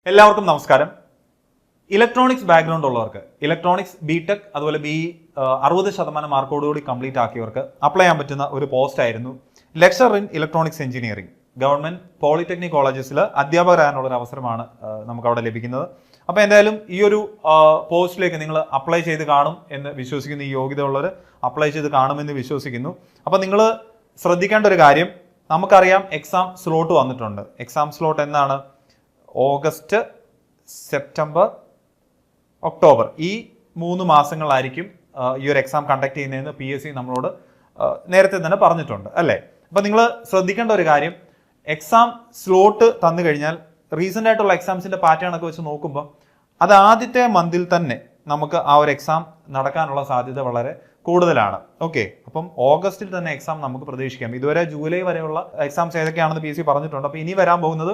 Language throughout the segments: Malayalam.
എല്ലാവർക്കും നമസ്കാരം. ഇലക്ട്രോണിക്സ് ബാക്ക്ഗ്രൗണ്ട് ഉള്ളവർക്ക്, ഇലക്ട്രോണിക്സ് ബിടെക് അതുപോലെ BE 60% മാർക്കോടുകൂടി കംപ്ലീറ്റ് ആക്കിയവർക്ക് അപ്ലൈ ചെയ്യാൻ പറ്റുന്ന ഒരു പോസ്റ്റ് ആയിരുന്നു lecturer in electronics engineering. Government polytechnic കോളേജസിൽ അധ്യാപകരാകാനുള്ള ഒരു അവസരമാണ് നമുക്ക് അവിടെ ലഭിക്കുന്നത്. അപ്പോൾ എന്തായാലും ഈ ഒരു പോസ്റ്റിലേക്ക് നിങ്ങൾ അപ്ലൈ ചെയ്ത് കാണും എന്ന് വിശ്വസിക്കുന്നു. ഈ യോഗ്യത ഉള്ളവർ അപ്ലൈ ചെയ്ത് കാണുമെന്ന് വിശ്വസിക്കുന്നു. അപ്പോൾ നിങ്ങൾ ശ്രദ്ധിക്കേണ്ട ഒരു കാര്യം, നമുക്കറിയാം എക്സാം സ്ലോട്ട് വന്നിട്ടുണ്ട്. എക്സാം സ്ലോട്ട് എന്നാണ്? ഓഗസ്റ്റ്, സെപ്റ്റംബർ, ഒക്ടോബർ ഈ 3 മാസങ്ങളായിരിക്കും ഈ ഒരു എക്സാം കണ്ടക്ട് ചെയ്യുന്നതെന്ന് PSC നമ്മളോട് നേരത്തെ തന്നെ പറഞ്ഞിട്ടുണ്ട് അല്ലേ. അപ്പം നിങ്ങൾ ശ്രദ്ധിക്കേണ്ട ഒരു കാര്യം, എക്സാം സ്ലോട്ട് തന്നു കഴിഞ്ഞാൽ റീസെൻ്റ് ആയിട്ടുള്ള എക്സാംസിൻ്റെ പാറ്റേൺ ഒക്കെ വെച്ച് നോക്കുമ്പോൾ അത് ആദ്യത്തെ മന്തിൽ തന്നെ നമുക്ക് ആ ഒരു എക്സാം നടക്കാനുള്ള സാധ്യത വളരെ കൂടുതലാണ്. ഓക്കെ, അപ്പം ഓഗസ്റ്റിൽ തന്നെ എക്സാം നമുക്ക് പ്രതീക്ഷിക്കാം. ഇതുവരെ ജൂലൈ വരെയുള്ള എക്സാംസ് ഏതൊക്കെയാണെന്ന് PSC പറഞ്ഞിട്ടുണ്ട്. അപ്പോൾ ഇനി വരാൻ പോകുന്നത്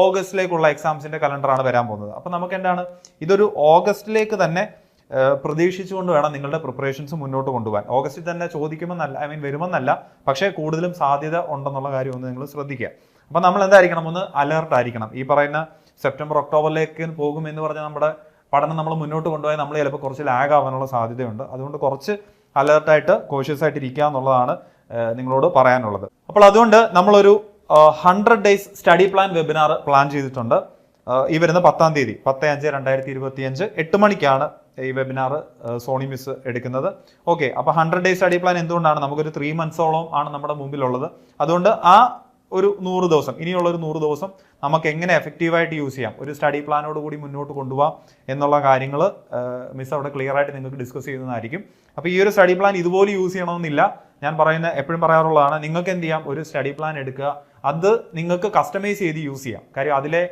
ഓഗസ്റ്റിലേക്കുള്ള എക്സാംസിന്റെ കലണ്ടറാണ് വരാൻ പോകുന്നത്. അപ്പം നമുക്ക് എന്താണ്, ഇതൊരു ഓഗസ്റ്റിലേക്ക് തന്നെ പ്രതീക്ഷിച്ചുകൊണ്ട് വേണം നിങ്ങളുടെ പ്രിപ്പറേഷൻസ് മുന്നോട്ട് കൊണ്ടുപോകാൻ. ഓഗസ്റ്റിൽ തന്നെ ചോദിക്കുമെന്നല്ല, വരുമെന്നല്ല, പക്ഷേ കൂടുതലും സാധ്യത ഉണ്ടെന്നുള്ള കാര്യം ഒന്ന് നിങ്ങൾ ശ്രദ്ധിക്കുക. അപ്പം നമ്മൾ എന്തായിരിക്കണം, ഒന്ന് അലേർട്ട് ആയിരിക്കണം. ഈ പറയുന്ന സെപ്റ്റംബർ ഒക്ടോബറിലേക്ക് പോകും എന്ന് പറഞ്ഞാൽ നമ്മുടെ പഠനം നമ്മൾ മുന്നോട്ട് കൊണ്ടുപോയാൽ നമ്മൾ ചിലപ്പോൾ കുറച്ച് ലാഗ് ആവാനുള്ള സാധ്യതയുണ്ട്. അതുകൊണ്ട് കുറച്ച് അലേർട്ടായിട്ട് കോഷ്യസ് ആയിട്ട് ഇരിക്കുക എന്നുള്ളതാണ് നിങ്ങളോട് പറയാനുള്ളത്. അപ്പോൾ അതുകൊണ്ട് നമ്മളൊരു 100 days study plan webinar plan ചെയ്തിട്ടുണ്ട്. ഈ വരുന്ന 10-ാം തീയതി 10/5/2025 8 മണിക്കാണ് ഈ വെബിനാർ സോണി മിസ് എടുക്കുന്നത്. ഓക്കെ, അപ്പോൾ 100 ഡേയ്സ് സ്റ്റഡി പ്ലാൻ എന്തുകൊണ്ടാണ്? നമുക്കൊരു 3 മന്ത്സോളം ആണ് നമ്മുടെ മുമ്പിലുള്ളത്. അതുകൊണ്ട് ആ ഒരു 100 ദിവസം, ഇനിയുള്ളൊരു 100 ദിവസം നമുക്ക് എങ്ങനെ എഫക്റ്റീവായിട്ട് യൂസ് ചെയ്യാം, ഒരു സ്റ്റഡി പ്ലാനോട് കൂടി മുന്നോട്ട് കൊണ്ടുപോകാം എന്നുള്ള കാര്യങ്ങൾ മിസ് അവിടെ ക്ലിയർ ആയിട്ട് നിങ്ങൾക്ക് ഡിസ്കസ് ചെയ്യുന്നതായിരിക്കും. അപ്പോൾ ഈ ഒരു സ്റ്റഡി പ്ലാൻ ഇതുപോലെ യൂസ് ചെയ്യണമെന്നില്ല. ഞാൻ പറയുന്ന എപ്പോഴും പറയാറുള്ളതാണ്, നിങ്ങൾക്ക് എന്ത് ചെയ്യാം, ഒരു സ്റ്റഡി പ്ലാൻ എടുക്കുക, അത് നിങ്ങൾക്ക് കസ്റ്റമൈസ് ചെയ്ത് യൂസ് ചെയ്യാം. കാര്യം അതിലെ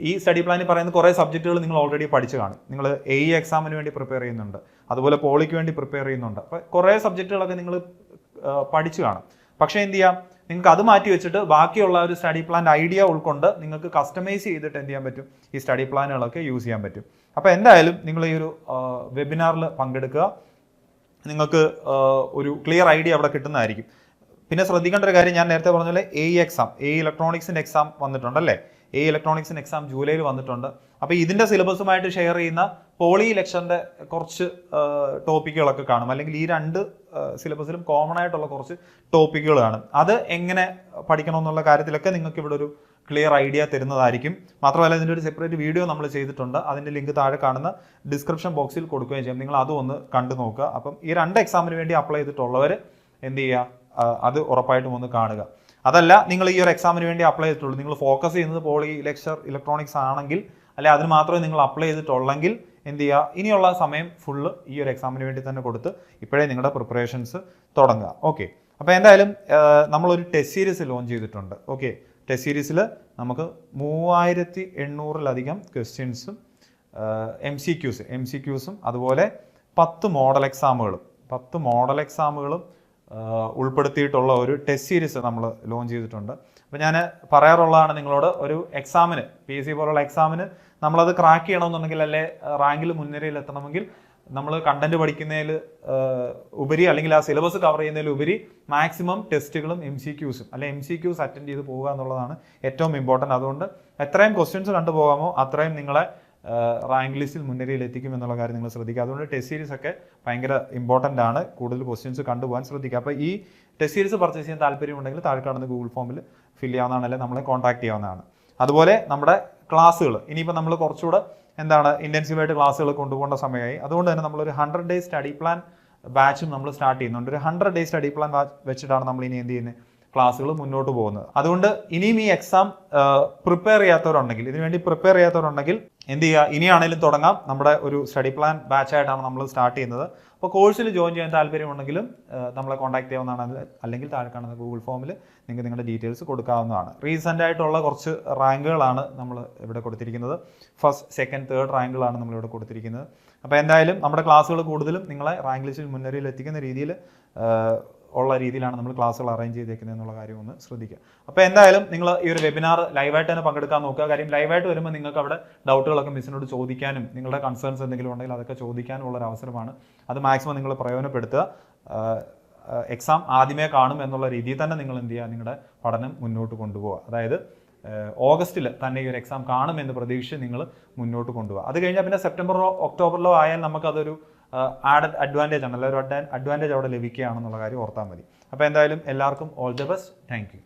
ഈ സ്റ്റഡി പ്ലാനിൽ പറയുന്ന കുറേ സബ്ജക്റ്റുകൾ നിങ്ങൾ ഓൾറെഡി പഠിച്ചു കാണും. നിങ്ങൾ AE എക്സാമിന് വേണ്ടി പ്രിപ്പയർ ചെയ്യുന്നുണ്ട്, അതുപോലെ പോളിക്ക് വേണ്ടി പ്രിപ്പയർ ചെയ്യുന്നുണ്ട്. അപ്പോൾ കുറേ സബ്ജക്റ്റുകളൊക്കെ നിങ്ങൾ പഠിച്ചു കാണും. പക്ഷേ എന്ത് ചെയ്യാം, നിങ്ങൾക്ക് അത് മാറ്റി വെച്ചിട്ട് ബാക്കിയുള്ള ഒരു സ്റ്റഡി പ്ലാൻ ഐഡിയ ഉൾക്കൊണ്ട് നിങ്ങൾക്ക് കസ്റ്റമൈസ് ചെയ്തിട്ട് എന്ത് ചെയ്യാൻ പറ്റും, ഈ സ്റ്റഡി പ്ലാനുകളൊക്കെ യൂസ് ചെയ്യാൻ പറ്റും. അപ്പോൾ എന്തായാലും നിങ്ങൾ ഈ ഒരു വെബിനാറിൽ പങ്കെടുക്കുക. നിങ്ങൾക്ക് ഒരു ക്ലിയർ ഐഡിയ അവിടെ കിട്ടുന്നതായിരിക്കും. പിന്നെ ശ്രദ്ധിക്കേണ്ട ഒരു കാര്യം, ഞാൻ നേരത്തെ പറഞ്ഞ പോലെ AE ഇലക്ട്രോണിക്സിൻ്റെ എക്സാം വന്നിട്ടുണ്ടല്ലേ. AE ഇലക്ട്രോണിക്സിൻ്റെ എക്സാം ജൂലൈയിൽ വന്നിട്ടുണ്ട്. അപ്പോൾ ഇതിൻ്റെ സിലബസുമായിട്ട് ഷെയർ ചെയ്യുന്ന പോളി ലെക്ചറിൻ്റെ കുറച്ച് ടോപ്പിക്കുകളൊക്കെ കാണും, അല്ലെങ്കിൽ ഈ 2 സിലബസിലും കോമൺ ആയിട്ടുള്ള കുറച്ച് ടോപ്പിക്കുകൾ കാണും. അത് എങ്ങനെ പഠിക്കണമെന്നുള്ള കാര്യത്തിലൊക്കെ നിങ്ങൾക്ക് ഇവിടെ ഒരു ക്ലിയർ ഐഡിയ തരുന്നതായിരിക്കും. മാത്രമല്ല ഇതിൻ്റെ ഒരു സെപ്പറേറ്റ് വീഡിയോ നമ്മൾ ചെയ്തിട്ടുണ്ട്. അതിൻ്റെ ലിങ്ക് താഴെ കാണുന്ന ഡിസ്ക്രിപ്ഷൻ ബോക്സിൽ കൊടുക്കുകയും ചെയ്യും. നിങ്ങൾ അതും ഒന്ന് കണ്ടു നോക്കുക. അപ്പം ഈ 2 എക്സാമിന് വേണ്ടി അപ്ലൈ ചെയ്തിട്ടുള്ളവർ എന്ത് ചെയ്യുക, അത് ഉറപ്പായിട്ടും ഒന്ന് കാണുക. അതല്ല, നിങ്ങൾ ഈ ഒരു എക്സാമിന് വേണ്ടി അപ്ലൈ ചെയ്തിട്ടുള്ളൂ, നിങ്ങൾ ഫോക്കസ് ചെയ്യുന്നത് പോളി ലെക്ചർ ഇലക്ട്രോണിക്സ് ആണെങ്കിൽ, അല്ലെ അതിന് മാത്രമേ നിങ്ങൾ അപ്ലൈ ചെയ്തിട്ടുള്ളെങ്കിൽ എന്ത് ചെയ്യുക, ഇനിയുള്ള സമയം ഫുള്ള് ഈ ഒരു എക്സാമിന് വേണ്ടി തന്നെ കൊടുത്ത് ഇപ്പോഴേ നിങ്ങളുടെ പ്രിപ്പറേഷൻസ് തുടങ്ങുക. ഓക്കെ, അപ്പോൾ എന്തായാലും നമ്മളൊരു ടെസ്റ്റ് സീരീസ് ലോഞ്ച് ചെയ്തിട്ടുണ്ട്. ഓക്കെ, ടെസ്റ്റ് സീരീസിൽ നമുക്ക് 3800-ലധികം ക്വസ്റ്റ്യൻസും MCQസും അതുപോലെ 10 മോഡൽ എക്സാമുകളും ഉൾപ്പെടുത്തിയിട്ടുള്ള ഒരു ടെസ്റ്റ് സീരീസ് നമ്മൾ ലോഞ്ച് ചെയ്തിട്ടുണ്ട്. അപ്പോൾ ഞാൻ പറയാറുള്ളതാണ് നിങ്ങളോട്, ഒരു എക്സാമിന് PSC പോലുള്ള എക്സാമിന് നമ്മളത് ക്രാക്ക് ചെയ്യണമെന്നുണ്ടെങ്കിൽ, അല്ലെ റാങ്കിൽ മുൻനിരയിൽ എത്തണമെങ്കിൽ, നമ്മൾ കണ്ടന്റ് പഠിക്കുന്നതിൽ ഉപരി, അല്ലെങ്കിൽ ആ സിലബസ് കവർ ചെയ്യുന്നതിൽ ഉപരി മാക്സിമം ടെസ്റ്റുകളും MCQസും അല്ലെ MCQs അറ്റൻഡ് ചെയ്ത് പോകുക എന്നുള്ളതാണ് ഏറ്റവും ഇമ്പോർട്ടൻറ്റ്. അതുകൊണ്ട് എത്രയും ക്വസ്റ്റ്യൻസ് കണ്ടുപോകാമോ അത്രയും നിങ്ങളെ റാങ്ക് ലിസ്റ്റിൽ മുൻനിരയിൽ എത്തിക്കും എന്നുള്ള കാര്യം നിങ്ങൾ ശ്രദ്ധിക്കുക. അതുകൊണ്ട് ടെസ്റ്റ് സീരീസ് ഒക്കെ ഭയങ്കര ഇമ്പോർട്ടൻ്റ് ആണ്. കൂടുതൽ ക്വസ്റ്റ്യൻസ് കണ്ടുപോകാൻ ശ്രദ്ധിക്കുക. അപ്പോൾ ഈ ടെസ്റ്റ് സീരീസ് പർച്ചേസ് ചെയ്യാൻ താല്പര്യമുണ്ടെങ്കിൽ താഴെ കാണുന്ന ഗൂഗിൾ ഫോമിൽ ഫിൽ ചെയ്യാവുന്നതാണ്, അല്ലെങ്കിൽ നമ്മളെ കോൺടാക്ട് ചെയ്യാവുന്നതാണ്. അതുപോലെ നമ്മുടെ ക്ലാസ്സുകൾ ഇനിയിപ്പോൾ നമ്മൾ കുറച്ചുകൂടെ ഇൻറ്റൻസീവായിട്ട് ക്ലാസ്സുകൾ കൊണ്ടുപോകേണ്ട സമയമായി. അതുകൊണ്ട് തന്നെ നമ്മളൊരു 100 ഡേയ്സ് സ്റ്റഡി പ്ലാൻ ബാച്ചും നമ്മൾ സ്റ്റാർട്ട് ചെയ്യുന്നുണ്ട്. ഒരു 100 ഡേയ്സ് സ്റ്റഡി പ്ലാൻ വെച്ചിട്ടാണ് നമ്മൾ ഇനി എന്ത് ചെയ്യുന്നത്, ക്ലാസ്സുകൾ മുന്നോട്ട് പോകുന്നത്. അതുകൊണ്ട് ഇനിയും ഈ എക്സാം പ്രിപ്പയർ ചെയ്യാത്തവരുണ്ടെങ്കിൽ, ഇതിനുവേണ്ടി പ്രിപ്പയർ ചെയ്യാത്തവരുണ്ടെങ്കിൽ എന്ത് ചെയ്യുക, ഇനിയാണെങ്കിലും തുടങ്ങാം. നമ്മുടെ ഒരു സ്റ്റഡി പ്ലാൻ ബാച്ചായിട്ടാണ് നമ്മൾ സ്റ്റാർട്ട് ചെയ്യുന്നത്. അപ്പോൾ കോഴ്സിൽ ജോയിൻ ചെയ്യാൻ താല്പര്യമുണ്ടെങ്കിലും നമ്മളെ കോൺടാക്ട് ചെയ്യാവുന്നതാണ്, അല്ലെങ്കിൽ താഴെ കാണുന്ന ഗൂഗിൾ ഫോമിൽ നിങ്ങൾക്ക് നിങ്ങളുടെ ഡീറ്റെയിൽസ് കൊടുക്കാവുന്നതാണ്. റീസെൻ്റ് ആയിട്ടുള്ള കുറച്ച് റാങ്കുകളാണ് നമ്മൾ ഇവിടെ കൊടുത്തിരിക്കുന്നത്. 1st, 2nd, 3rd റാങ്കുകളാണ് നമ്മളിവിടെ കൊടുത്തിരിക്കുന്നത്. അപ്പോൾ എന്തായാലും നമ്മുടെ ക്ലാസ്സുകൾ കൂടുതലും നിങ്ങളെ റാങ്ക് ലിസ്റ്റിൽ മുൻനിരയിൽ എത്തിക്കുന്ന രീതിയിലാണ് നമ്മൾ ക്ലാസ്സുകൾ അറേഞ്ച് ചെയ്തേക്കുന്നത് എന്നുള്ള കാര്യം ഒന്ന് ശ്രദ്ധിക്കുക. അപ്പോൾ എന്തായാലും നിങ്ങൾ ഈ ഒരു വെബിനാർ ലൈവായിട്ട് തന്നെ പങ്കെടുക്കാൻ നോക്കുക. കാര്യം ലൈവായിട്ട് വരുമ്പോൾ നിങ്ങൾക്ക് അവിടെ ഡൗട്ടുകളൊക്കെ മിസ്സിനോട് ചോദിക്കാനും, നിങ്ങളുടെ കൺസേൺസ് എന്തെങ്കിലും ഉണ്ടെങ്കിൽ അതൊക്കെ ചോദിക്കാനും ഉള്ള ഒരു അവസരമാണ്. അത് മാക്സിമം നിങ്ങൾ പ്രയോജനപ്പെടുത്തുക. എക്സാം ആദ്യമേ കാണും എന്നുള്ള രീതിയിൽ തന്നെ നിങ്ങൾ എന്ത് ചെയ്യുക, നിങ്ങളുടെ പഠനം മുന്നോട്ട് കൊണ്ടുപോകുക. അതായത് ഓഗസ്റ്റിൽ തന്നെ ഈ ഒരു എക്സാം കാണുമെന്ന് പ്രതീക്ഷിച്ച് നിങ്ങൾ മുന്നോട്ട് കൊണ്ടുപോകുക. അത് കഴിഞ്ഞാൽ പിന്നെ സെപ്റ്റംബറിലോ ഒക്ടോബറിലോ ആയാൽ നമുക്കതൊരു ആഡഡ് അഡ്വാൻറ്റേജ് ആണ്, അല്ലെങ്കിൽ ഒരു അഡ്വാൻറ്റേജ് അവിടെ ലഭിക്കുകയാണെന്നുള്ള കാര്യം ഓർത്താൽ മതി. അപ്പോൾ എന്തായാലും എല്ലാവർക്കും all the best. Thank you.